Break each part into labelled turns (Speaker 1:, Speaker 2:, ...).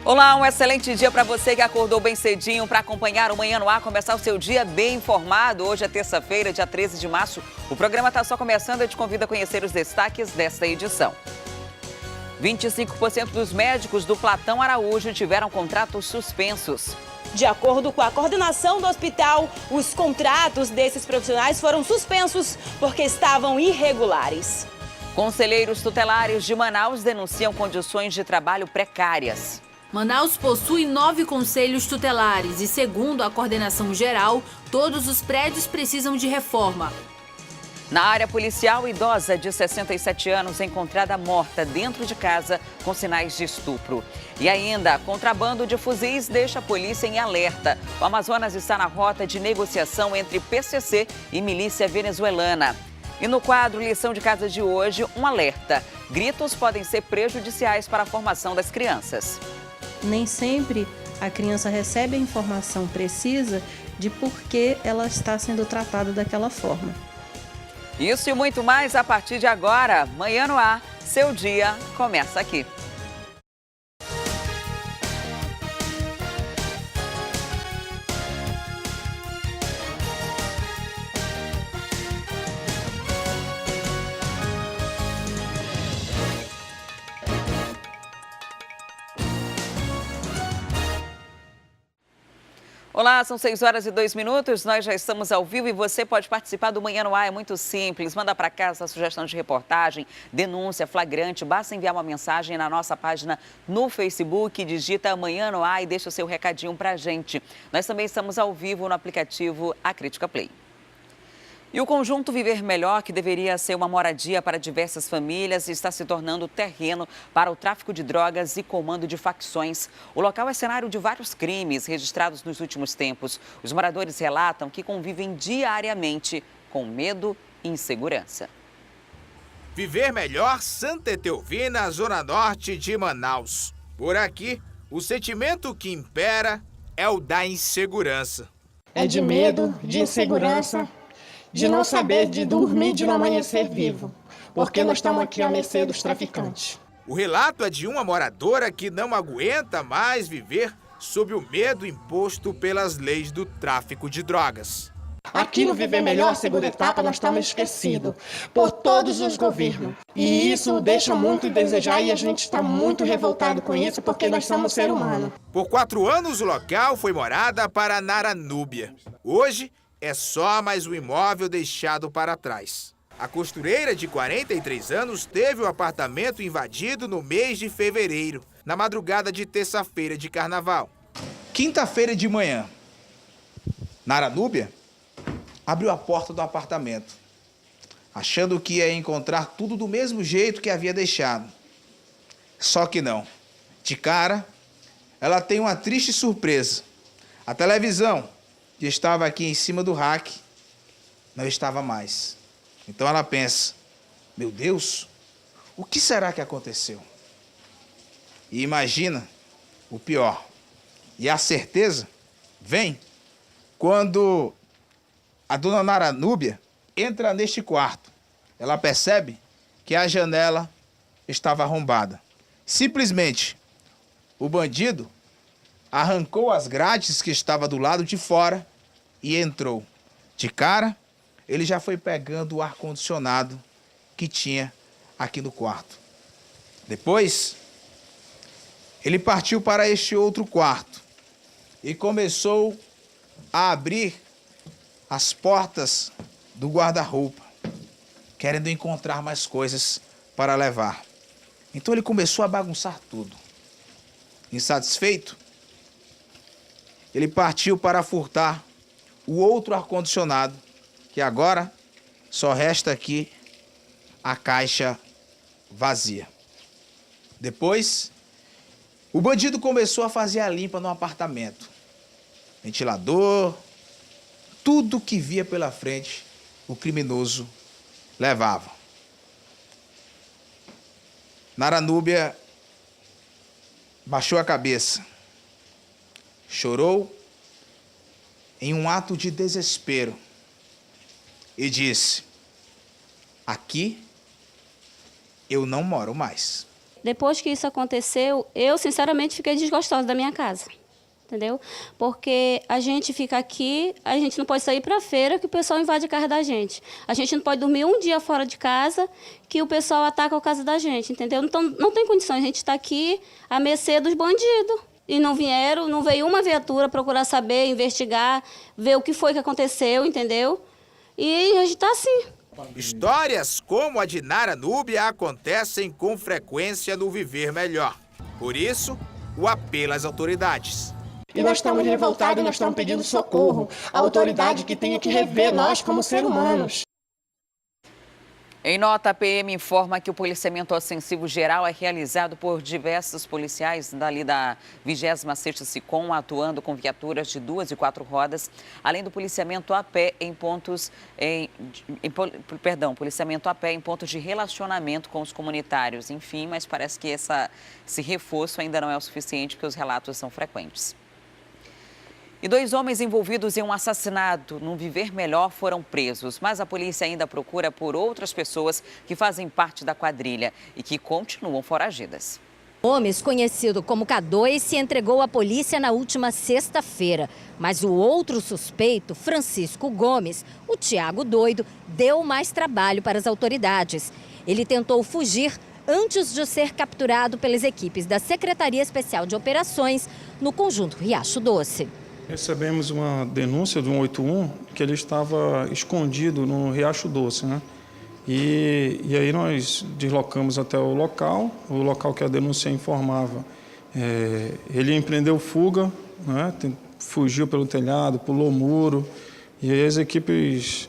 Speaker 1: Olá, um excelente dia para você que acordou bem cedinho para acompanhar o Manhã no Ar, começar o seu dia bem informado. Hoje é terça-feira, dia 13 de março. O programa está só começando, eu te convido a conhecer os destaques desta edição. 25% dos médicos do Platão Araújo tiveram contratos suspensos.
Speaker 2: De acordo com a coordenação do hospital, os contratos desses profissionais foram suspensos porque estavam irregulares.
Speaker 1: Conselheiros tutelares de Manaus denunciam condições de trabalho precárias.
Speaker 3: Manaus possui 9 conselhos tutelares e, segundo a coordenação geral, todos os prédios precisam de reforma.
Speaker 1: Na área policial, idosa de 67 anos encontrada morta dentro de casa com sinais de estupro. E ainda, contrabando de fuzis deixa a polícia em alerta. O Amazonas está na rota de negociação entre PCC e milícia venezuelana. E no quadro Lição de Casa de hoje, um alerta. Gritos podem ser prejudiciais para a formação das crianças.
Speaker 4: Nem sempre a criança recebe a informação precisa de por que ela está sendo tratada daquela forma.
Speaker 1: Isso e muito mais a partir de agora. Manhã no Ar, seu dia começa aqui. Olá, são 6h02, nós já estamos ao vivo e você pode participar do Manhã no Ar, é muito simples. Manda para cá essa sugestão de reportagem, denúncia, flagrante, basta enviar uma mensagem na nossa página no Facebook, digita Manhã no Ar e deixa o seu recadinho para a gente. Nós também estamos ao vivo no aplicativo A Crítica Play. E o conjunto Viver Melhor, que deveria ser uma moradia para diversas famílias, está se tornando terreno para o tráfico de drogas e comando de facções. O local é cenário de vários crimes registrados nos últimos tempos. Os moradores relatam que convivem diariamente com medo e insegurança.
Speaker 5: Viver Melhor, Santa Etelvina, zona norte de Manaus. Por aqui, o sentimento que impera é o da insegurança.
Speaker 6: É de medo, de insegurança, de não saber, de dormir, de não amanhecer vivo, porque nós estamos aqui à mercê dos traficantes.
Speaker 5: O relato é de uma moradora que não aguenta mais viver sob o medo imposto pelas leis do tráfico de drogas.
Speaker 6: Aqui no Viver Melhor, segunda etapa, nós estamos esquecidos por todos os governos. E isso deixa muito a desejar e a gente está muito revoltado com isso porque nós somos seres humanos.
Speaker 5: Por 4 anos, o local foi morada para Nara Núbia. Hoje, é só mais um imóvel deixado para trás. A costureira de 43 anos teve o apartamento invadido no mês de fevereiro, na madrugada de terça-feira de carnaval.
Speaker 7: Quinta-feira de manhã, Nara Núbia abriu a porta do apartamento, achando que ia encontrar tudo do mesmo jeito que havia deixado. Só que não. De cara, ela tem uma triste surpresa. A televisão, que estava aqui em cima do rack, não estava mais. Então ela pensa, meu Deus, o que será que aconteceu? E imagina o pior. E a certeza vem quando a dona Nara Núbia entra neste quarto. Ela percebe que a janela estava arrombada. Simplesmente, o bandido arrancou as grades que estava do lado de fora e entrou. De cara, ele já foi pegando o ar-condicionado que tinha aqui no quarto. Depois, ele partiu para este outro quarto e começou a abrir as portas do guarda-roupa, querendo encontrar mais coisas para levar. Então ele começou a bagunçar tudo. Insatisfeito, ele partiu para furtar o outro ar-condicionado, que agora só resta aqui a caixa vazia. Depois, o bandido começou a fazer a limpa no apartamento. Ventilador, tudo que via pela frente, o criminoso levava. Nara Núbia baixou a cabeça, chorou em um ato de desespero e disse: aqui eu não moro mais.
Speaker 8: Depois que isso aconteceu, eu sinceramente fiquei desgostosa da minha casa. Entendeu? Porque a gente fica aqui, a gente não pode sair para a feira que o pessoal invade a casa da gente. A gente não pode dormir um dia fora de casa que o pessoal ataca a casa da gente, entendeu? Então não tem condições, a gente está aqui à mercê dos bandidos. E não veio uma viatura procurar saber, investigar, ver o que foi que aconteceu, entendeu? E a gente está assim.
Speaker 5: Histórias como a de Nara Núbia acontecem com frequência no Viver Melhor. Por isso, o apelo às autoridades.
Speaker 6: E nós estamos revoltados, nós estamos pedindo socorro. A autoridade que tenha que rever nós como seres humanos.
Speaker 1: Em nota, a PM informa que o policiamento ostensivo geral é realizado por diversos policiais da 26ª SICOM, atuando com viaturas de 2 e 4 rodas, além do policiamento a pé em pontos de relacionamento com os comunitários. Enfim, mas parece que esse reforço ainda não é o suficiente, porque os relatos são frequentes. E 2 homens envolvidos em um assassinato no Viver Melhor foram presos, mas a polícia ainda procura por outras pessoas que fazem parte da quadrilha e que continuam foragidas.
Speaker 9: Gomes, conhecido como K2, se entregou à polícia na última sexta-feira. Mas o outro suspeito, Francisco Gomes, o Thiago Doido, deu mais trabalho para as autoridades. Ele tentou fugir antes de ser capturado pelas equipes da Secretaria Especial de Operações no Conjunto Riacho Doce.
Speaker 10: Recebemos uma denúncia do 181 que ele estava escondido no Riacho Doce, né? E aí nós deslocamos até o local que a denúncia informava. Ele empreendeu fuga, né? Fugiu pelo telhado, pulou o muro, e aí as equipes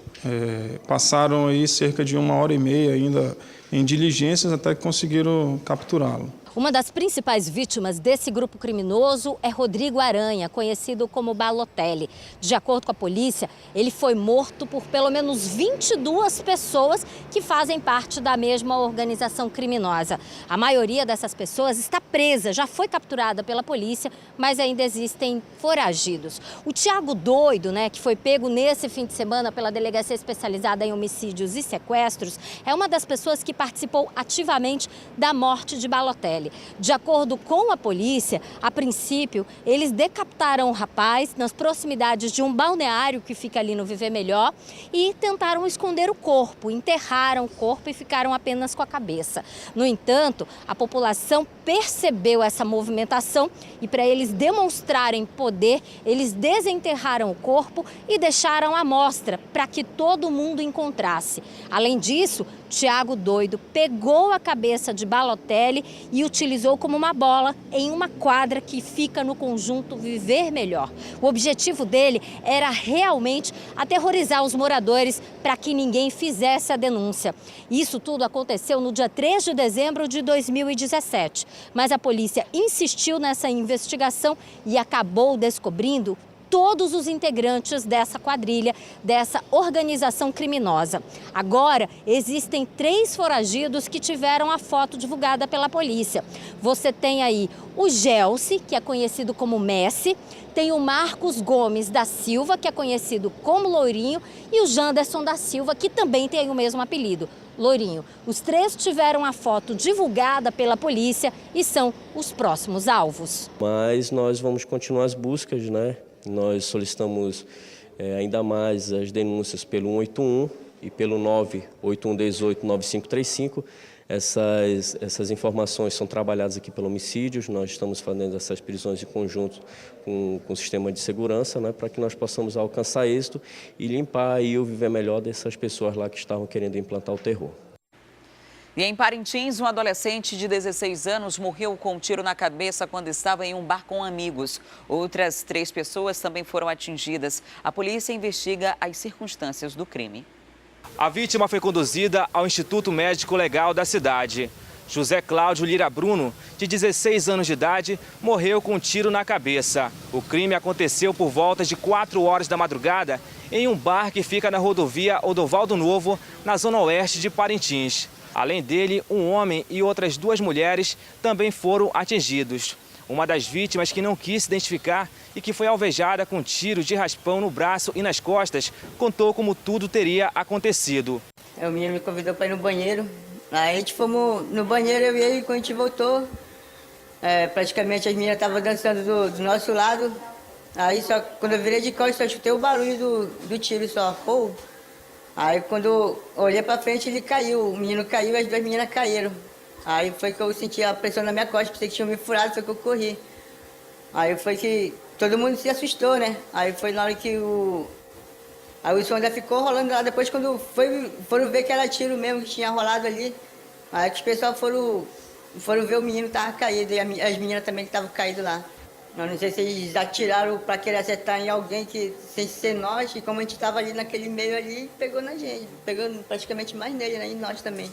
Speaker 10: passaram aí cerca de 1h30 ainda em diligências até que conseguiram capturá-lo.
Speaker 9: Uma das principais vítimas desse grupo criminoso é Rodrigo Aranha, conhecido como Balotelli. De acordo com a polícia, ele foi morto por pelo menos 22 pessoas que fazem parte da mesma organização criminosa. A maioria dessas pessoas está presa, já foi capturada pela polícia, mas ainda existem foragidos. O Thiago Doido, que foi pego nesse fim de semana pela Delegacia Especializada em Homicídios e Sequestros, é uma das pessoas que participou ativamente da morte de Balotelli. De acordo com a polícia, a princípio, eles decapitaram o rapaz nas proximidades de um balneário que fica ali no Viver Melhor e tentaram esconder o corpo, enterraram o corpo e ficaram apenas com a cabeça. No entanto, a população percebeu essa movimentação e, para eles demonstrarem poder, eles desenterraram o corpo e deixaram à mostra para que todo mundo encontrasse. Além disso, Thiago Doido pegou a cabeça de Balotelli e utilizou como uma bola em uma quadra que fica no Conjunto Viver Melhor. O objetivo dele era realmente aterrorizar os moradores para que ninguém fizesse a denúncia. Isso tudo aconteceu no dia 3 de dezembro de 2017, mas a polícia insistiu nessa investigação e acabou descobrindo todos os integrantes dessa quadrilha, dessa organização criminosa. Agora, existem 3 foragidos que tiveram a foto divulgada pela polícia. Você tem aí o Gelsi, que é conhecido como Messi, tem o Marcos Gomes da Silva, que é conhecido como Loirinho, e o Janderson da Silva, que também tem o mesmo apelido, Loirinho. Os 3 tiveram a foto divulgada pela polícia e são os próximos alvos.
Speaker 11: Mas nós vamos continuar as buscas, né? Nós solicitamos ainda mais as denúncias pelo 181 e pelo 981189535. Essas informações são trabalhadas aqui pelo Homicídios. Nós estamos fazendo essas prisões em conjunto com o sistema de segurança, né, para que nós possamos alcançar êxito e limpar aí o Viver Melhor dessas pessoas lá que estavam querendo implantar o terror.
Speaker 1: E em Parintins, um adolescente de 16 anos morreu com um tiro na cabeça quando estava em um bar com amigos. Outras 3 pessoas também foram atingidas. A polícia investiga as circunstâncias do crime.
Speaker 12: A vítima foi conduzida ao Instituto Médico Legal da cidade. José Cláudio Lira Bruno, de 16 anos de idade, morreu com um tiro na cabeça. O crime aconteceu por volta de 4 horas da madrugada em um bar que fica na rodovia Odovaldo Novo, na zona oeste de Parintins. Além dele, um homem e outras 2 mulheres também foram atingidos. Uma das vítimas, que não quis se identificar e que foi alvejada com tiro de raspão no braço e nas costas, contou como tudo teria acontecido.
Speaker 13: O menino me convidou para ir no banheiro, Aí a gente fomos no banheiro, eu e ele, quando a gente voltou, praticamente as meninas estavam dançando do nosso lado. Aí só quando eu virei de costas, só escutei o barulho do tiro só. Pô. Aí quando eu olhei pra frente, ele caiu. O menino caiu e as duas meninas caíram. Aí foi que eu senti a pressão na minha costa, pensei que tinham me furado, foi que eu corri. Aí foi que todo mundo se assustou, né? Aí foi na hora que Aí o som ainda ficou rolando lá. Depois quando foram ver que era tiro mesmo, que tinha rolado ali, aí que os pessoal foram ver o menino que tava caído e as meninas também que estavam caídas lá. Eu não sei se eles atiraram para querer acertar em alguém que, sem ser nós, e como a gente estava ali naquele meio ali, pegou na gente, pegou praticamente mais nele, né? E nós também.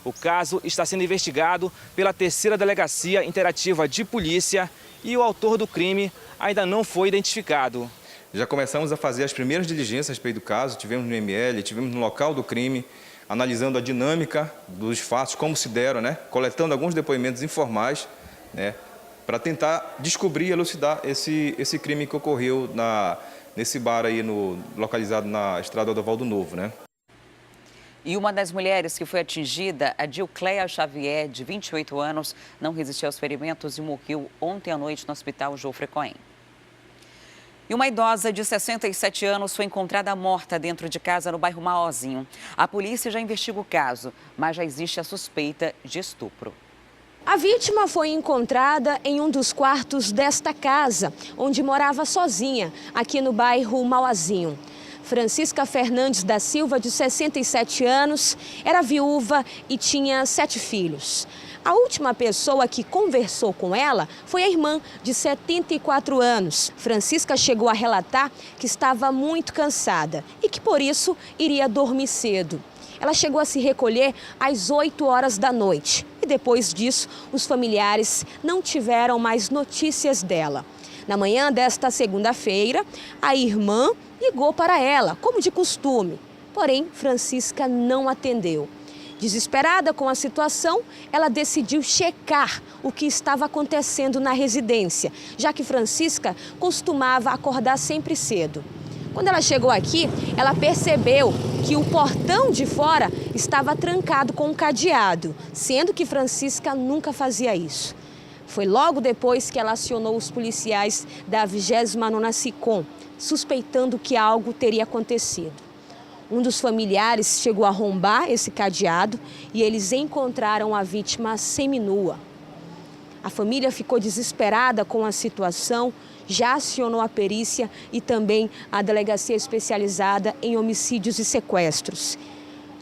Speaker 12: O caso está sendo investigado pela 3ª Delegacia Interativa de Polícia e o autor do crime ainda não foi identificado.
Speaker 14: Já começamos a fazer as primeiras diligências a respeito do caso, tivemos no ML, tivemos no local do crime, analisando a dinâmica dos fatos, como se deram, né? Coletando alguns depoimentos informais, né? Para tentar descobrir e elucidar esse crime que ocorreu nesse bar aí localizado na estrada Odovaldo Novo, né?
Speaker 1: E uma das mulheres que foi atingida, a Dilcleia Xavier, de 28 anos, não resistiu aos ferimentos e morreu ontem à noite no hospital Jofre Cohen. E uma idosa de 67 anos foi encontrada morta dentro de casa no bairro Mauazinho. A polícia já investiga o caso, mas já existe a suspeita de estupro.
Speaker 2: A vítima foi encontrada em um dos quartos desta casa, onde morava sozinha, aqui no bairro Mauazinho. Francisca Fernandes da Silva, de 67 anos, era viúva e tinha 7 filhos. A última pessoa que conversou com ela foi a irmã, de 74 anos. Francisca chegou a relatar que estava muito cansada e que, por isso, iria dormir cedo. Ela chegou a se recolher às 8 horas da noite e depois disso os familiares não tiveram mais notícias dela. Na manhã desta segunda-feira, a irmã ligou para ela, como de costume, porém Francisca não atendeu. Desesperada com a situação, ela decidiu checar o que estava acontecendo na residência, já que Francisca costumava acordar sempre cedo. Quando ela chegou aqui, ela percebeu que o portão de fora estava trancado com um cadeado, sendo que Francisca nunca fazia isso. Foi logo depois que ela acionou os policiais da 29ª SICOM, suspeitando que algo teria acontecido. Um dos familiares chegou a arrombar esse cadeado e eles encontraram a vítima seminua. A família ficou desesperada com a situação, já acionou a perícia e também a delegacia especializada em homicídios e sequestros.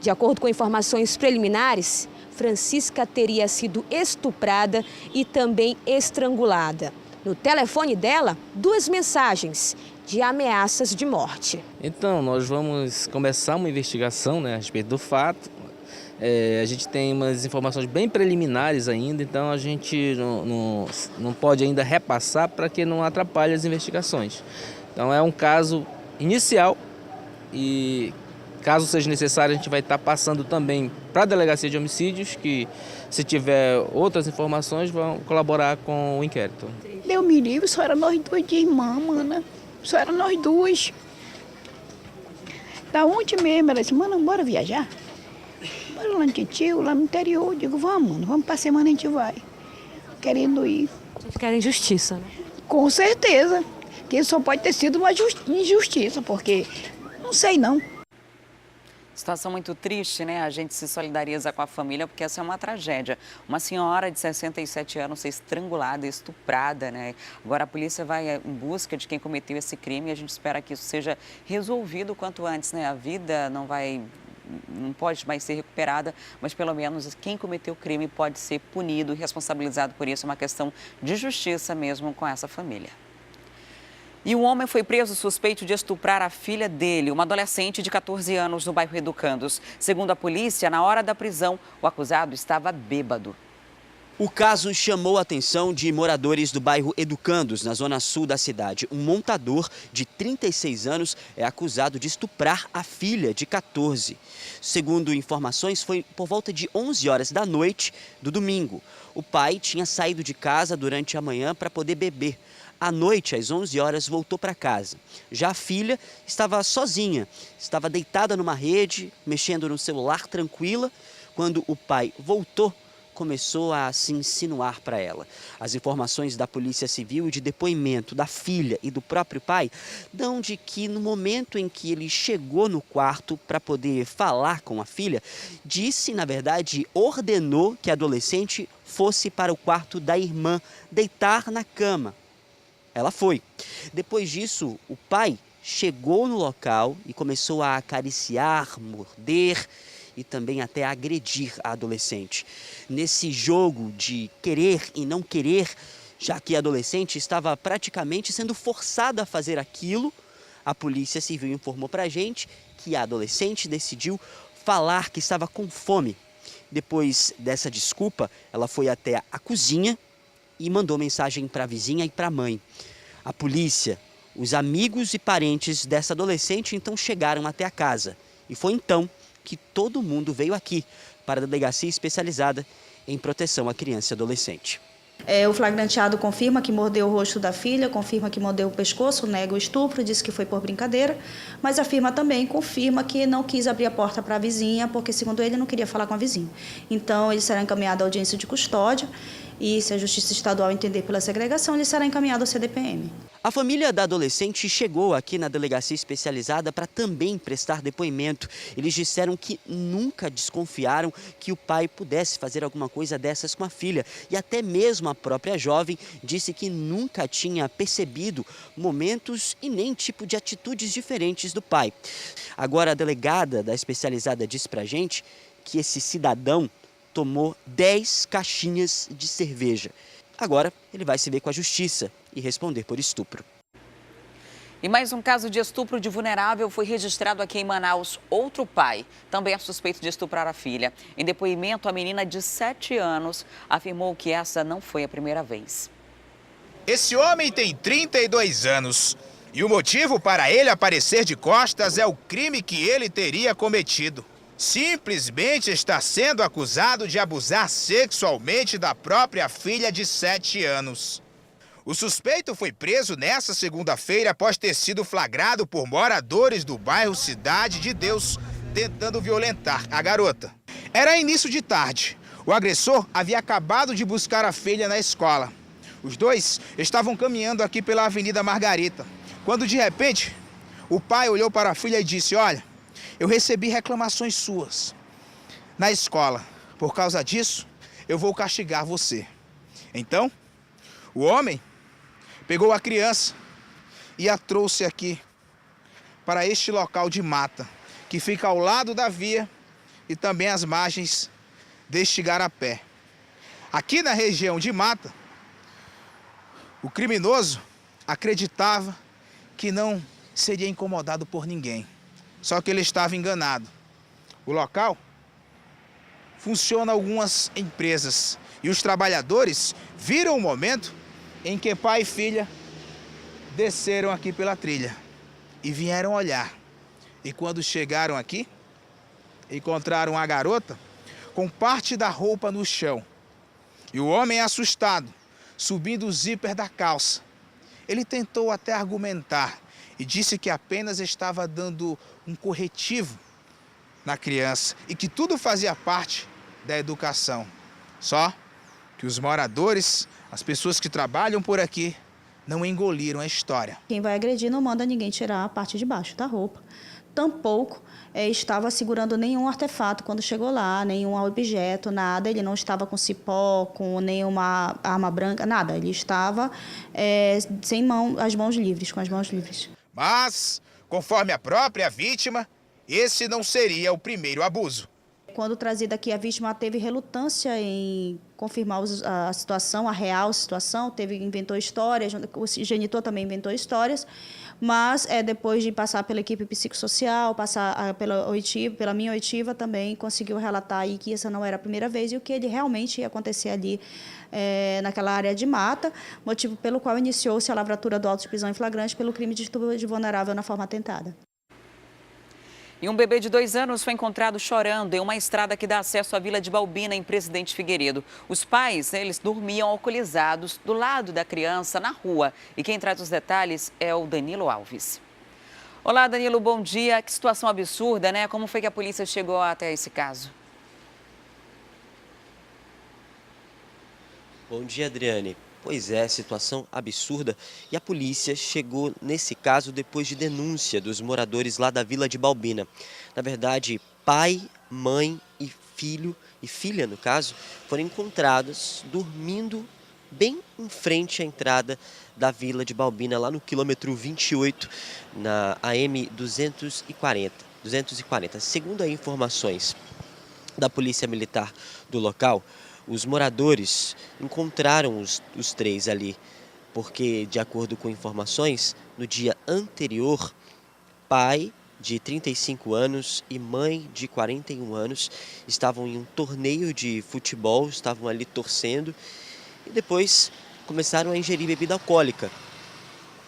Speaker 2: De acordo com informações preliminares, Francisca teria sido estuprada e também estrangulada. No telefone dela, 2 mensagens de ameaças de morte.
Speaker 15: Então, nós vamos começar uma investigação, né, a respeito do fato. A gente tem umas informações bem preliminares ainda, então a gente não pode ainda repassar para que não atrapalhe as investigações. Então é um caso inicial e, caso seja necessário, a gente vai estar passando também para a Delegacia de Homicídios, que, se tiver outras informações, vão colaborar com o inquérito.
Speaker 16: Deus me livre, só era nós 2 de irmã, mana. Só era nós 2. Da ontem mesmo, ela disse, mano, bora viajar? Bora lá no tio, lá no interior. Eu digo, vamos, mano, vamos pra semana a gente vai. Querendo ir.
Speaker 2: Vocês querem justiça, né?
Speaker 16: Com certeza. Que só pode ter sido uma injustiça, porque não sei não.
Speaker 1: Situação muito triste, né? A gente se solidariza com a família, porque essa é uma tragédia. Uma senhora de 67 anos ser estrangulada, estuprada, né? Agora a polícia vai em busca de quem cometeu esse crime e a gente espera que isso seja resolvido o quanto antes, né? A vida não pode mais ser recuperada, mas pelo menos quem cometeu o crime pode ser punido e responsabilizado por isso. É uma questão de justiça mesmo com essa família. E um homem foi preso suspeito de estuprar a filha dele, uma adolescente de 14 anos, no bairro Educandos. Segundo a polícia, na hora da prisão, o acusado estava bêbado.
Speaker 17: O caso chamou a atenção de moradores do bairro Educandos, na zona sul da cidade. Um montador de 36 anos é acusado de estuprar a filha de 14. Segundo informações, foi por volta de 11 horas da noite do domingo. O pai tinha saído de casa durante a manhã para poder beber. À noite, às 11 horas, voltou para casa. Já a filha estava sozinha, estava deitada numa rede, mexendo no celular, tranquila, Quando o pai voltou, começou a se insinuar para ela. As informações da Polícia Civil e de depoimento da filha e do próprio pai dão de que no momento em que ele chegou no quarto para poder falar com a filha, disse, na verdade, ordenou que a adolescente fosse para o quarto da irmã, deitar na cama. Ela foi. Depois disso, o pai chegou no local e começou a acariciar, morder e também até agredir a adolescente. Nesse jogo de querer e não querer, já que a adolescente estava praticamente sendo forçada a fazer aquilo, a Polícia Civil informou para a gente que a adolescente decidiu falar que estava com fome. Depois dessa desculpa, ela foi até a cozinha e mandou mensagem para a vizinha e para a mãe. A polícia, os amigos e parentes dessa adolescente então chegaram até a casa. E foi então que todo mundo veio aqui para a delegacia especializada em proteção à criança e adolescente.
Speaker 18: O flagranteado confirma que mordeu o rosto da filha, confirma que mordeu o pescoço, nega o estupro, disse que foi por brincadeira, mas confirma que não quis abrir a porta para a vizinha, porque, segundo ele, não queria falar com a vizinha. Então, ele será encaminhado à audiência de custódia e, se a Justiça Estadual entender pela segregação, ele será encaminhado ao CDPM.
Speaker 17: A família da adolescente chegou aqui na delegacia especializada para também prestar depoimento. Eles disseram que nunca desconfiaram que o pai pudesse fazer alguma coisa dessas com a filha. E até mesmo a própria jovem disse que nunca tinha percebido momentos e nem tipo de atitudes diferentes do pai. Agora, a delegada da especializada disse para a gente que esse cidadão tomou 10 caixinhas de cerveja. Agora, ele vai se ver com a justiça e responder por estupro.
Speaker 1: E mais um caso de estupro de vulnerável foi registrado aqui em Manaus. Outro pai também é suspeito de estuprar a filha. Em depoimento, a menina de 7 anos afirmou que essa não foi a primeira vez.
Speaker 5: Esse homem tem 32 anos e o motivo para ele aparecer de costas é o crime que ele teria cometido. Simplesmente está sendo acusado de abusar sexualmente da própria filha de 7 anos. O suspeito foi preso nesta segunda-feira após ter sido flagrado por moradores do bairro Cidade de Deus tentando violentar a garota. Era início de tarde. O agressor havia acabado de buscar a filha na escola. Os dois estavam caminhando aqui pela Avenida Margarita, quando de repente o pai olhou para a filha e disse: "Olha, eu recebi reclamações suas na escola. Por causa disso, eu vou castigar você." Então, o homem pegou a criança e a trouxe aqui para este local de mata, que fica ao lado da via e também às margens deste igarapé. Aqui na região de mata, o criminoso acreditava que não seria incomodado por ninguém. Só que ele estava enganado. O local funciona algumas empresas e os trabalhadores viram o momento em que pai e filha desceram aqui pela trilha e vieram olhar. E quando chegaram aqui, encontraram a garota com parte da roupa no chão. E o homem, assustado, subindo o zíper da calça. Ele tentou até argumentar e disse que apenas estava dando um corretivo na criança e que tudo fazia parte da educação. Só que os moradores, as pessoas que trabalham por aqui, não engoliram a história.
Speaker 18: Quem vai agredir não manda ninguém tirar a parte de baixo da roupa. Tampouco estava segurando nenhum artefato quando chegou lá, nenhum objeto, nada. Ele não estava com cipó, com nenhuma arma branca, nada. Ele estava com as mãos livres.
Speaker 5: Mas, conforme a própria vítima, esse não seria o primeiro abuso.
Speaker 18: Quando trazida aqui, a vítima teve relutância em confirmar a situação, a real situação, inventou histórias, o genitor também inventou histórias, mas depois de passar pela equipe psicossocial, passar pela minha oitiva, também conseguiu relatar aí que essa não era a primeira vez e o que ele realmente ia acontecer ali naquela área de mata, motivo pelo qual iniciou-se a lavratura do auto de prisão em flagrante pelo crime de estupro de vulnerável na forma atentada.
Speaker 1: E um bebê de 2 anos foi encontrado chorando em uma estrada que dá acesso à Vila de Balbina, em Presidente Figueiredo. Os pais, eles dormiam alcoolizados do lado da criança, na rua. E quem traz os detalhes é o Danilo Alves. Olá, Danilo, bom dia. Que situação absurda, né? Como foi que a polícia chegou até esse caso?
Speaker 17: Bom dia, Adriane. Pois é, situação absurda. E a polícia chegou nesse caso depois de denúncia dos moradores lá da Vila de Balbina. Na verdade, pai, mãe e filho, e filha no caso, foram encontrados dormindo bem em frente à entrada da Vila de Balbina, lá no quilômetro 28, na AM 240. Segundo as informações da Polícia Militar do local, os moradores encontraram os três ali, porque, de acordo com informações, no dia anterior, pai de 35 anos e mãe de 41 anos estavam em um torneio de futebol, estavam ali torcendo e depois começaram a ingerir bebida alcoólica.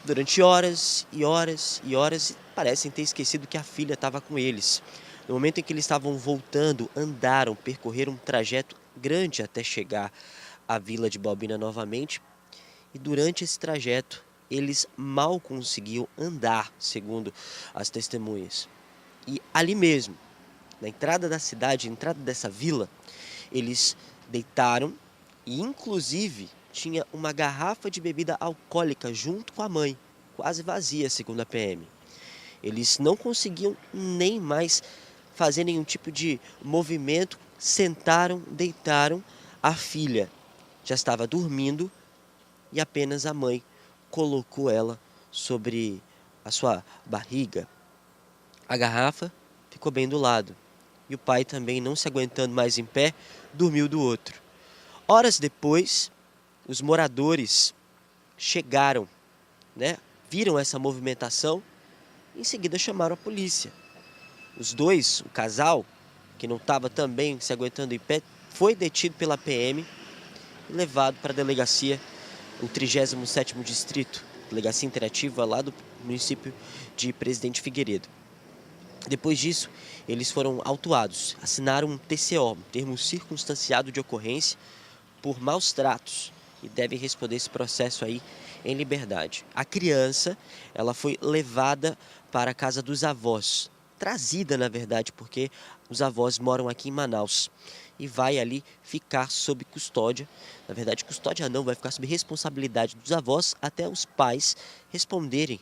Speaker 17: Durante horas e horas e horas, parecem ter esquecido que a filha estava com eles. No momento em que eles estavam voltando, percorreram um trajeto grande até chegar à Vila de Balbina novamente. E durante esse trajeto, eles mal conseguiam andar, segundo as testemunhas. E ali mesmo, na entrada da cidade, na entrada dessa vila, eles deitaram e, inclusive, tinha uma garrafa de bebida alcoólica junto com a mãe, quase vazia, segundo a PM. Eles não conseguiam nem mais fazer nenhum tipo de movimento, sentaram, deitaram, a filha já estava dormindo e apenas a mãe colocou ela sobre a sua barriga. A garrafa ficou bem do lado e o pai, também não se aguentando mais em pé, dormiu do outro. Horas depois, os moradores chegaram, viram essa movimentação e em seguida chamaram a polícia. Os dois, o casal, que não estava também se aguentando em pé, foi detido pela PM e levado para a delegacia, o 37º Distrito, delegacia interativa lá do município de Presidente Figueiredo. Depois disso, eles foram autuados, assinaram um TCO, um termo circunstanciado de ocorrência, por maus tratos e devem responder esse processo aí em liberdade. A criança, ela foi levada para a casa dos avós, trazida, na verdade, porque os avós moram aqui em Manaus e vai ali ficar sob custódia. Na verdade, custódia não, vai ficar sob responsabilidade dos avós até os pais responderem,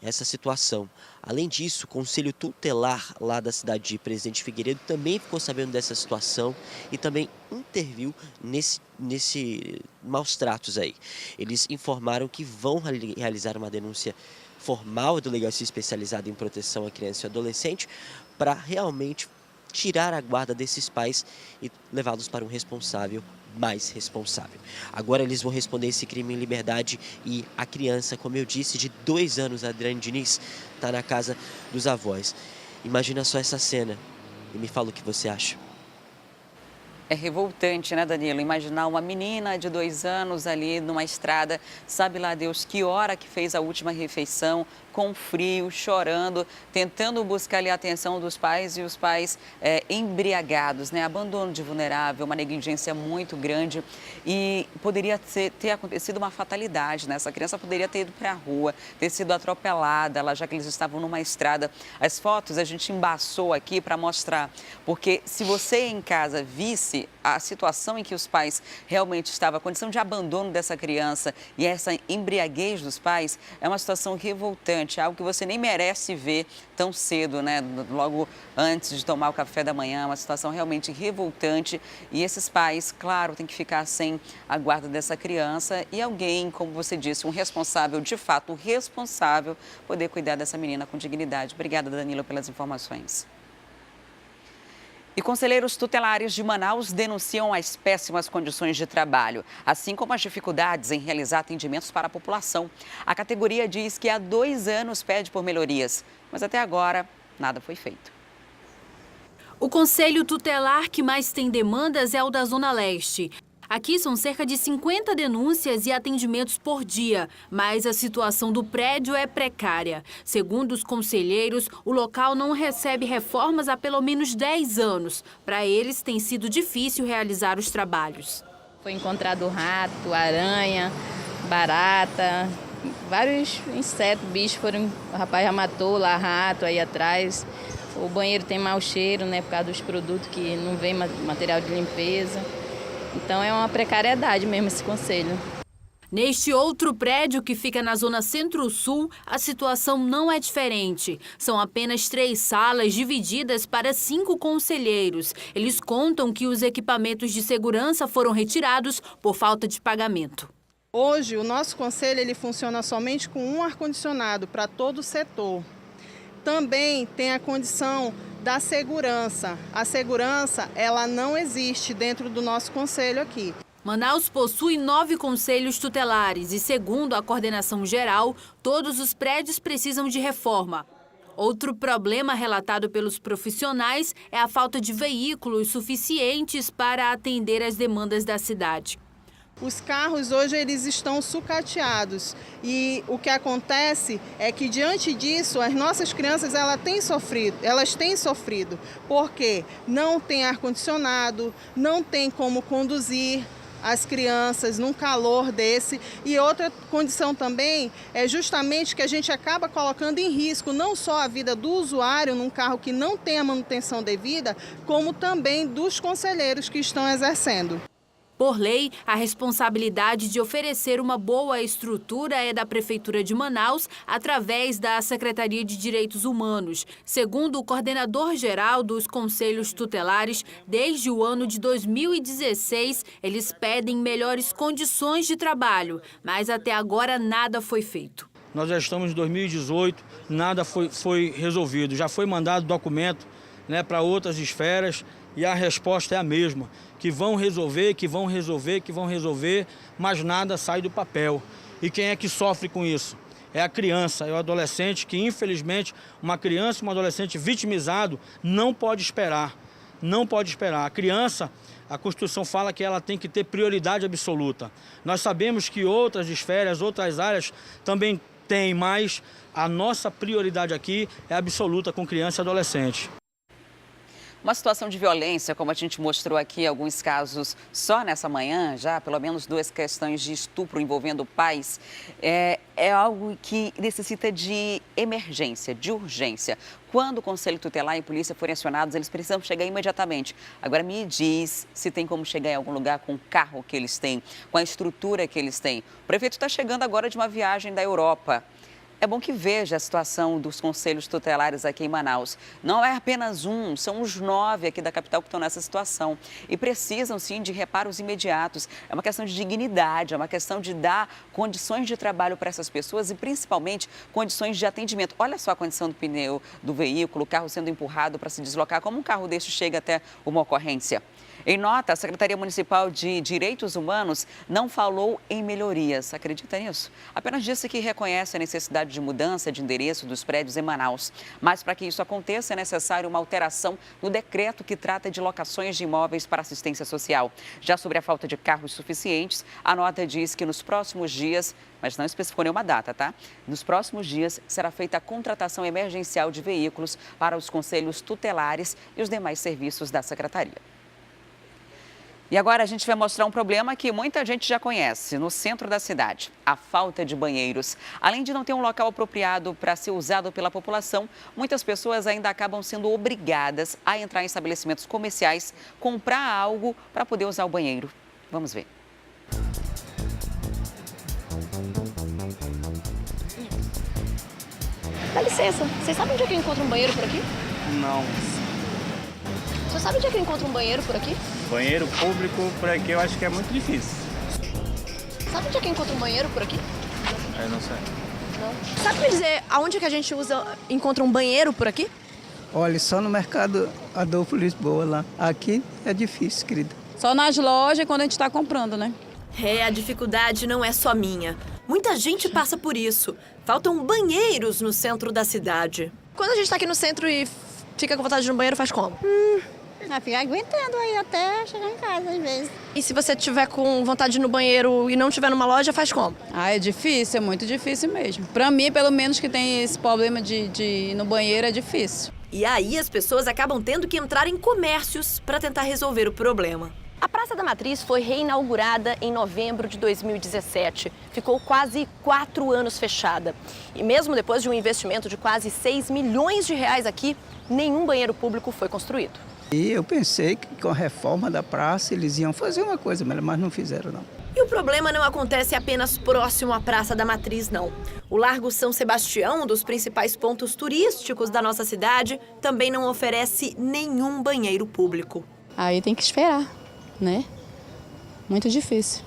Speaker 17: essa situação. Além disso, o Conselho Tutelar lá da cidade de Presidente Figueiredo também ficou sabendo dessa situação e também interviu nesse maus tratos aí. Eles informaram que vão realizar uma denúncia formal à Delegacia Especializada em Proteção à Criança e Adolescente para realmente tirar a guarda desses pais e levá-los para um responsável mais responsável. Agora eles vão responder esse crime em liberdade e a criança, como eu disse, de 2 anos, a Adriane Diniz, está na casa dos avós. Imagina só essa cena e me fala o que você acha.
Speaker 1: É revoltante, né, Danilo? Imaginar uma menina de 2 anos ali numa estrada, sabe lá Deus que hora que fez a última refeição, com frio, chorando, tentando buscar ali a atenção dos pais e os pais embriagados, né? Abandono de vulnerável, uma negligência muito grande e poderia ter acontecido uma fatalidade, né? Essa criança poderia ter ido para a rua, ter sido atropelada lá, já que eles estavam numa estrada. As fotos a gente embaçou aqui para mostrar, porque se você em casa visse a situação em que os pais realmente estavam, a condição de abandono dessa criança e essa embriaguez dos pais, é uma situação revoltante, algo que você nem merece ver tão cedo, né? Logo antes de tomar o café da manhã, uma situação realmente revoltante. E esses pais, claro, têm que ficar sem a guarda dessa criança e alguém, como você disse, um responsável, de fato, responsável, poder cuidar dessa menina com dignidade. Obrigada, Danilo, pelas informações. E conselheiros tutelares de Manaus denunciam as péssimas condições de trabalho, assim como as dificuldades em realizar atendimentos para a população. A categoria diz que há 2 anos pede por melhorias, mas até agora nada foi feito.
Speaker 3: O conselho tutelar que mais tem demandas é o da Zona Leste. Aqui são cerca de 50 denúncias e atendimentos por dia, mas a situação do prédio é precária. Segundo os conselheiros, o local não recebe reformas há pelo menos 10 anos. Para eles, tem sido difícil realizar os trabalhos.
Speaker 19: Foi encontrado rato, aranha, barata, vários insetos, bichos foram... O rapaz já matou lá rato aí atrás. O banheiro tem mau cheiro, por causa dos produtos que não vem material de limpeza. Então é uma precariedade mesmo esse conselho.
Speaker 3: Neste outro prédio que fica na zona centro-sul, a situação não é diferente. São apenas 3 salas divididas para 5 conselheiros. Eles contam que os equipamentos de segurança foram retirados por falta de pagamento.
Speaker 20: Hoje, o nosso conselho ele funciona somente com um ar-condicionado para todo o setor. Também tem a condição da segurança. A segurança, ela não existe dentro do nosso conselho aqui.
Speaker 3: Manaus possui 9 conselhos tutelares e, segundo a coordenação geral, todos os prédios precisam de reforma. Outro problema relatado pelos profissionais é a falta de veículos suficientes para atender às demandas da cidade.
Speaker 20: Os carros hoje eles estão sucateados e o que acontece é que diante disso as nossas crianças elas têm sofrido porque não tem ar-condicionado, não tem como conduzir as crianças num calor desse. E outra condição também é justamente que a gente acaba colocando em risco não só a vida do usuário num carro que não tem a manutenção devida, como também dos conselheiros que estão exercendo.
Speaker 3: Por lei, a responsabilidade de oferecer uma boa estrutura é da Prefeitura de Manaus, através da Secretaria de Direitos Humanos. Segundo o coordenador-geral dos Conselhos Tutelares, desde o ano de 2016, eles pedem melhores condições de trabalho, mas até agora nada foi feito.
Speaker 21: Nós já estamos em 2018, nada foi resolvido. Já foi mandado documento, para outras esferas e a resposta é a mesma. Que vão resolver, mas nada sai do papel. E quem é que sofre com isso? É a criança, é o adolescente que, infelizmente, uma criança e um adolescente vitimizado não pode esperar. Não pode esperar. A criança, a Constituição fala que ela tem que ter prioridade absoluta. Nós sabemos que outras esferas, outras áreas também têm, mas a nossa prioridade aqui é absoluta com criança e adolescente.
Speaker 1: Uma situação de violência, como a gente mostrou aqui, alguns casos só nessa manhã, já pelo menos 2 questões de estupro envolvendo pais, é algo que necessita de emergência, de urgência. Quando o Conselho Tutelar e a polícia forem acionados, eles precisam chegar imediatamente. Agora me diz se tem como chegar em algum lugar com o carro que eles têm, com a estrutura que eles têm. O prefeito está chegando agora de uma viagem da Europa. É bom que veja a situação dos conselhos tutelares aqui em Manaus. Não é apenas um, são os 9 aqui da capital que estão nessa situação. E precisam, sim, de reparos imediatos. É uma questão de dignidade, é uma questão de dar condições de trabalho para essas pessoas e, principalmente, condições de atendimento. Olha só a condição do pneu do veículo, o carro sendo empurrado para se deslocar. Como um carro desse chega até uma ocorrência? Em nota, a Secretaria Municipal de Direitos Humanos não falou em melhorias. Acredita nisso? Apenas disse que reconhece a necessidade de mudança de endereço dos prédios em Manaus. Mas para que isso aconteça, é necessário uma alteração no decreto que trata de locações de imóveis para assistência social. Já sobre a falta de carros suficientes, a nota diz que nos próximos dias, mas não especificou nenhuma data, tá? Nos próximos dias será feita a contratação emergencial de veículos para os conselhos tutelares e os demais serviços da Secretaria. E agora a gente vai mostrar um problema que muita gente já conhece, no centro da cidade, a falta de banheiros. Além de não ter um local apropriado para ser usado pela população, muitas pessoas ainda acabam sendo obrigadas a entrar em estabelecimentos comerciais, comprar algo para poder usar o banheiro. Vamos ver.
Speaker 22: Dá licença, vocês sabem onde é que eu encontro um banheiro por aqui?
Speaker 23: Não.
Speaker 22: Você sabe onde é que eu encontro um banheiro por aqui?
Speaker 23: Banheiro público por aqui eu acho que é muito difícil.
Speaker 22: Sabe onde é que eu encontro um banheiro por aqui?
Speaker 23: Eu não sei.
Speaker 22: Não. Sabe me dizer aonde é que a gente encontra um banheiro por aqui?
Speaker 24: Olha, só no mercado Adolfo Lisboa lá. Aqui é difícil, querida.
Speaker 25: Só nas lojas quando a gente está comprando, né?
Speaker 26: A dificuldade não é só minha. Muita gente passa por isso. Faltam banheiros no centro da cidade.
Speaker 22: Quando a gente está aqui no centro e fica com vontade de ir no banheiro, faz como?
Speaker 27: Fica aguentando aí até chegar em casa, às vezes.
Speaker 22: E se você tiver com vontade de ir no banheiro e não tiver numa loja, faz como?
Speaker 25: É difícil, é muito difícil mesmo. Pra mim, pelo menos, que tem esse problema de ir no banheiro, é difícil.
Speaker 26: E aí as pessoas acabam tendo que entrar em comércios para tentar resolver o problema.
Speaker 22: A Praça da Matriz foi reinaugurada em novembro de 2017. Ficou quase 4 anos fechada. E mesmo depois de um investimento de quase 6 milhões de reais aqui, nenhum banheiro público foi construído.
Speaker 24: E eu pensei que com a reforma da praça eles iam fazer uma coisa, mas não fizeram não.
Speaker 26: E o problema não acontece apenas próximo à Praça da Matriz, não. O Largo São Sebastião, um dos principais pontos turísticos da nossa cidade, também não oferece nenhum banheiro público.
Speaker 25: Aí tem que esperar, né? Muito difícil.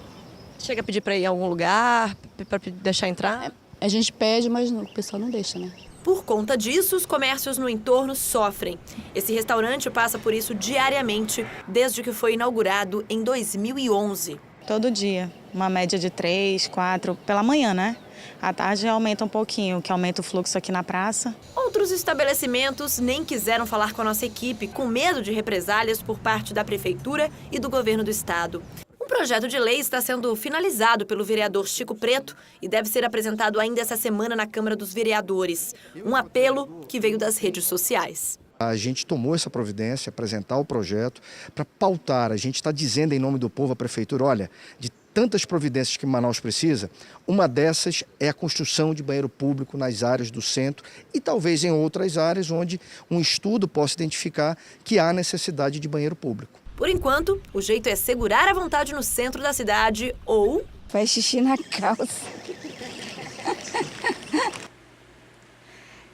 Speaker 22: Chega a pedir para ir a algum lugar, para deixar entrar?
Speaker 25: A gente pede, mas o pessoal não deixa, né?
Speaker 26: Por conta disso, os comércios no entorno sofrem. Esse restaurante passa por isso diariamente, desde que foi inaugurado em 2011.
Speaker 4: Todo dia, uma média de 3, 4, pela manhã, né? À tarde aumenta um pouquinho, que aumenta o fluxo aqui na praça.
Speaker 26: Outros estabelecimentos nem quiseram falar com a nossa equipe, com medo de represálias por parte da Prefeitura e do Governo do Estado. Um projeto de lei está sendo finalizado pelo vereador Chico Preto e deve ser apresentado ainda essa semana na Câmara dos Vereadores. Um apelo que veio das redes sociais.
Speaker 6: A gente tomou essa providência, apresentar o projeto para pautar. A gente está dizendo em nome do povo à Prefeitura, olha, de tantas providências que Manaus precisa, uma dessas é a construção de banheiro público nas áreas do centro e talvez em outras áreas onde um estudo possa identificar que há necessidade de banheiro público.
Speaker 26: Por enquanto, o jeito é segurar a vontade no centro da cidade ou...
Speaker 4: faz xixi na calça.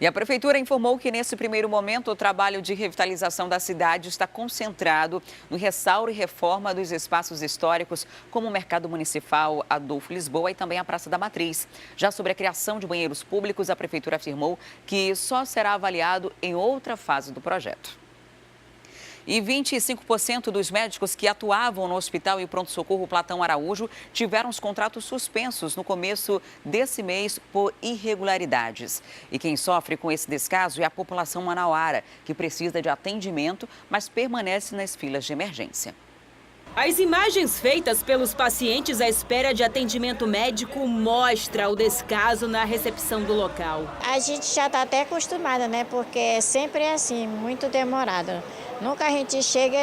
Speaker 1: E a Prefeitura informou que, nesse primeiro momento, o trabalho de revitalização da cidade está concentrado no restauro e reforma dos espaços históricos, como o Mercado Municipal Adolfo Lisboa e também a Praça da Matriz. Já sobre a criação de banheiros públicos, a Prefeitura afirmou que só será avaliado em outra fase do projeto. E 25% dos médicos que atuavam no hospital e pronto-socorro Platão Araújo tiveram os contratos suspensos no começo desse mês por irregularidades. E quem sofre com esse descaso é a população manauara, que precisa de atendimento, mas permanece nas filas de emergência.
Speaker 3: As imagens feitas pelos pacientes à espera de atendimento médico mostram o descaso na recepção do local.
Speaker 27: A gente já está até acostumada, né? Porque sempre é assim, muito demorado. Nunca a gente chega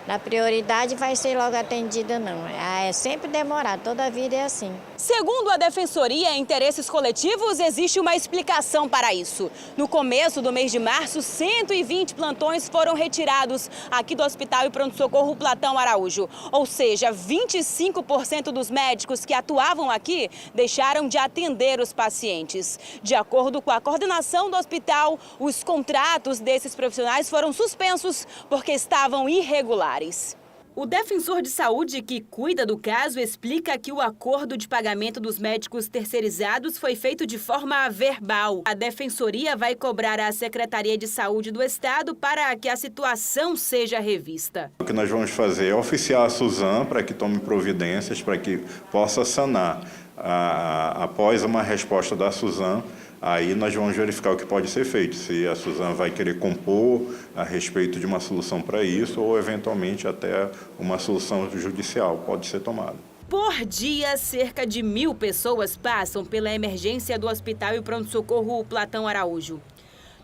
Speaker 27: na prioridade e vai ser logo atendida, não. É sempre demorado, toda a vida é assim.
Speaker 3: Segundo a Defensoria em Interesses Coletivos, existe uma explicação para isso. No começo do mês de março, 120 plantões foram retirados aqui do Hospital e Pronto-Socorro Platão Araújo. Ou seja, 25% dos médicos que atuavam aqui deixaram de atender os pacientes. De acordo com a coordenação do hospital, os contratos desses profissionais foram suspensos porque estavam irregulares. O defensor de saúde que cuida do caso explica que o acordo de pagamento dos médicos terceirizados foi feito de forma verbal. A Defensoria vai cobrar à Secretaria de Saúde do Estado para que a situação seja revista.
Speaker 7: O que nós vamos fazer é oficiar a Suzam para que tome providências, para que possa sanar. Após uma resposta da Suzam, aí nós vamos verificar o que pode ser feito, se a Suzam vai querer compor a respeito de uma solução para isso ou, eventualmente, até uma solução judicial pode ser tomada.
Speaker 3: Por dia, cerca de 1.000 pessoas passam pela emergência do Hospital e Pronto-Socorro Platão Araújo.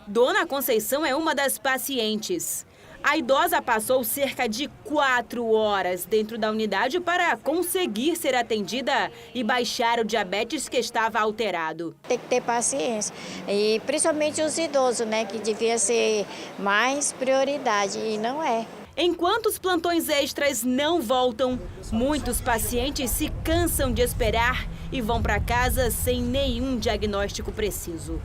Speaker 3: Dona Conceição é uma das pacientes. A idosa passou cerca de 4 horas dentro da unidade para conseguir ser atendida e baixar o diabetes que estava alterado.
Speaker 27: Tem que ter paciência. E principalmente os idosos, né? Que devia ser mais prioridade e não é.
Speaker 3: Enquanto os plantões extras não voltam, muitos pacientes se cansam de esperar e vão para casa sem nenhum diagnóstico preciso.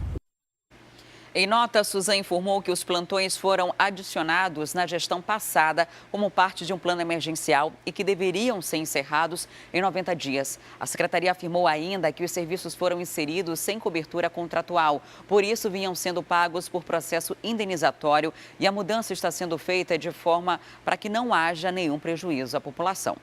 Speaker 1: Em nota, a Suzam informou que os plantões foram adicionados na gestão passada como parte de um plano emergencial e que deveriam ser encerrados em 90 dias. A secretaria afirmou ainda que os serviços foram inseridos sem cobertura contratual, por isso vinham sendo pagos por processo indenizatório e a mudança está sendo feita de forma para que não haja nenhum prejuízo à população.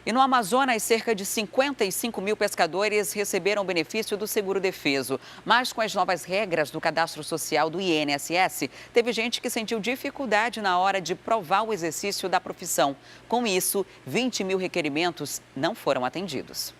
Speaker 1: E no Amazonas, cerca de 55 mil pescadores receberam o benefício do seguro-defeso. Mas com as novas regras do cadastro social do INSS, teve gente que sentiu dificuldade na hora de provar o exercício da profissão. Com isso, 20 mil requerimentos não foram atendidos.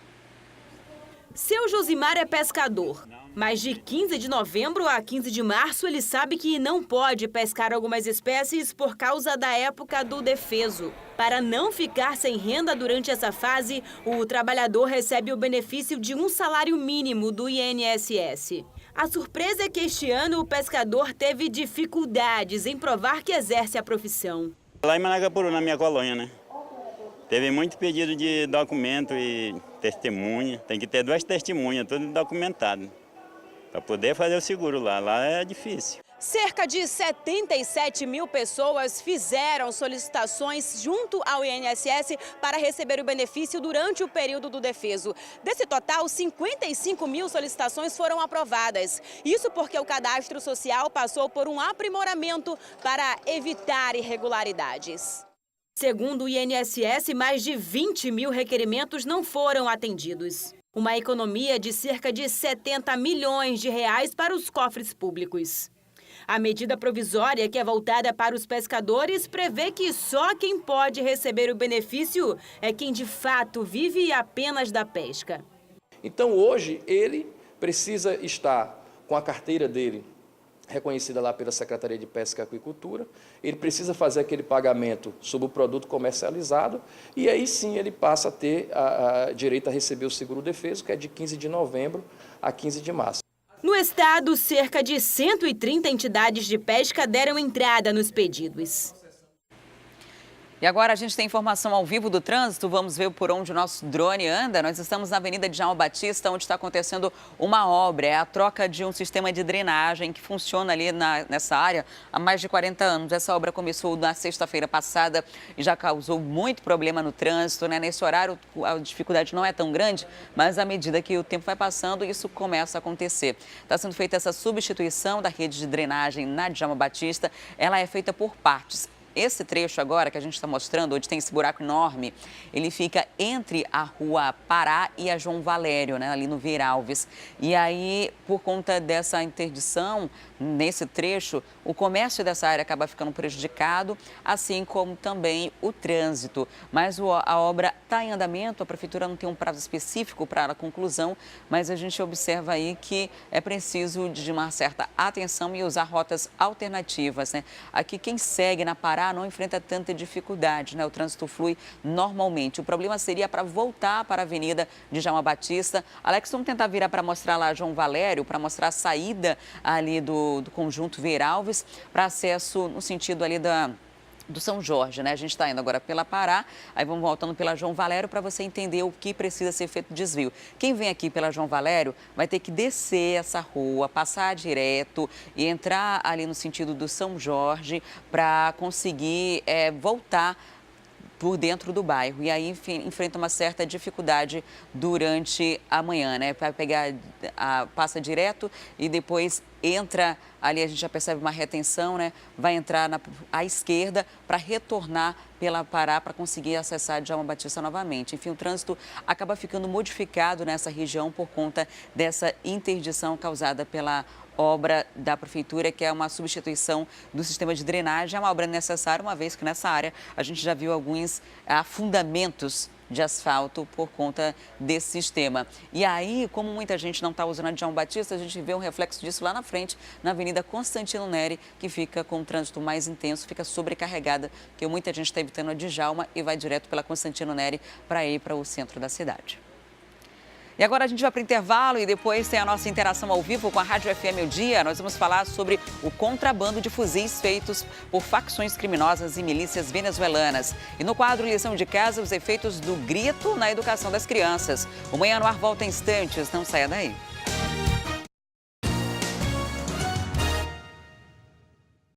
Speaker 3: Seu Josimar é pescador, mas de 15 de novembro a 15 de março ele sabe que não pode pescar algumas espécies por causa da época do defeso. Para não ficar sem renda durante essa fase, o trabalhador recebe o benefício de um salário mínimo do INSS.
Speaker 8: A surpresa é que este ano o pescador teve dificuldades em provar que exerce a profissão.
Speaker 9: Lá em Manacapuru, na minha colônia, né? Teve muito pedido de documento e testemunha. Tem que ter 2 testemunhas, tudo documentado, para poder fazer o seguro lá. Lá é difícil.
Speaker 8: Cerca de 77 mil pessoas fizeram solicitações junto ao INSS para receber o benefício durante o período do defeso. Desse total, 55 mil solicitações foram aprovadas. Isso porque o cadastro social passou por um aprimoramento para evitar irregularidades. Segundo o INSS, mais de 20 mil requerimentos não foram atendidos. Uma economia de cerca de 70 milhões de reais para os cofres públicos. A medida provisória, que é voltada para os pescadores, prevê que só quem pode receber o benefício é quem de fato vive apenas da pesca.
Speaker 10: Então hoje ele precisa estar com a carteira dele reconhecida lá pela Secretaria de Pesca e Aquicultura, ele precisa fazer aquele pagamento sobre o produto comercializado e aí sim ele passa a ter direito a receber o seguro-defeso, que é de 15 de novembro a 15 de março.
Speaker 8: No estado, cerca de 130 entidades de pesca deram entrada nos pedidos.
Speaker 1: E agora a gente tem informação ao vivo do trânsito, vamos ver por onde o nosso drone anda. Nós estamos na Avenida Djalma Batista, onde está acontecendo uma obra, é a troca de um sistema de drenagem que funciona ali nessa área há mais de 40 anos. Essa obra começou na sexta-feira passada e já causou muito problema no trânsito, né? Nesse horário a dificuldade não é tão grande, mas à medida que o tempo vai passando, isso começa a acontecer. Está sendo feita essa substituição da rede de drenagem na Djalma Batista, ela é feita por partes. Esse trecho agora que a gente está mostrando, onde tem esse buraco enorme, ele fica entre a Rua Pará e a João Valério, né, ali no Vieira Alves. E aí, por conta dessa interdição, nesse trecho, o comércio dessa área acaba ficando prejudicado, assim como também o trânsito. Mas a obra está em andamento, a Prefeitura não tem um prazo específico para a conclusão, mas a gente observa aí que é preciso de uma certa atenção e usar rotas alternativas, né? Aqui quem segue na Pará não enfrenta tanta dificuldade, né? O trânsito flui normalmente. O problema seria para voltar para a Avenida Djalma Batista. Alex, vamos tentar virar para mostrar lá João Valério, para mostrar a saída ali do conjunto Vieira Alves, para acesso no sentido ali do São Jorge, né? A gente está indo agora pela Pará, aí vamos voltando pela João Valério para você entender o que precisa ser feito desvio. Quem vem aqui pela João Valério vai ter que descer essa rua, passar direto e entrar ali no sentido do São Jorge para conseguir voltar por dentro do bairro. E aí enfrenta uma certa dificuldade durante a manhã, né? Para pegar, passa direto e depois entra ali, a gente já percebe uma retenção, né? Vai entrar à esquerda para retornar pela Pará para conseguir acessar a Djalma Batista novamente. Enfim, o trânsito acaba ficando modificado nessa região por conta dessa interdição causada pela obra da Prefeitura, que é uma substituição do sistema de drenagem. É uma obra necessária, uma vez que nessa área a gente já viu alguns afundamentos de asfalto por conta desse sistema. E aí, como muita gente não está usando a Djalma Batista, a gente vê um reflexo disso lá na frente, na Avenida Constantino Neri, que fica com um trânsito mais intenso, fica sobrecarregada, porque muita gente está evitando a Djalma e vai direto pela Constantino Neri para ir para o centro da cidade. E agora a gente vai para o intervalo e depois tem a nossa interação ao vivo com a Rádio FM O Dia. Nós vamos falar sobre o contrabando de fuzis feitos por facções criminosas e milícias venezuelanas. E no quadro Lição de Casa, os efeitos do grito na educação das crianças. O Manhã no Ar volta em instantes, não saia daí.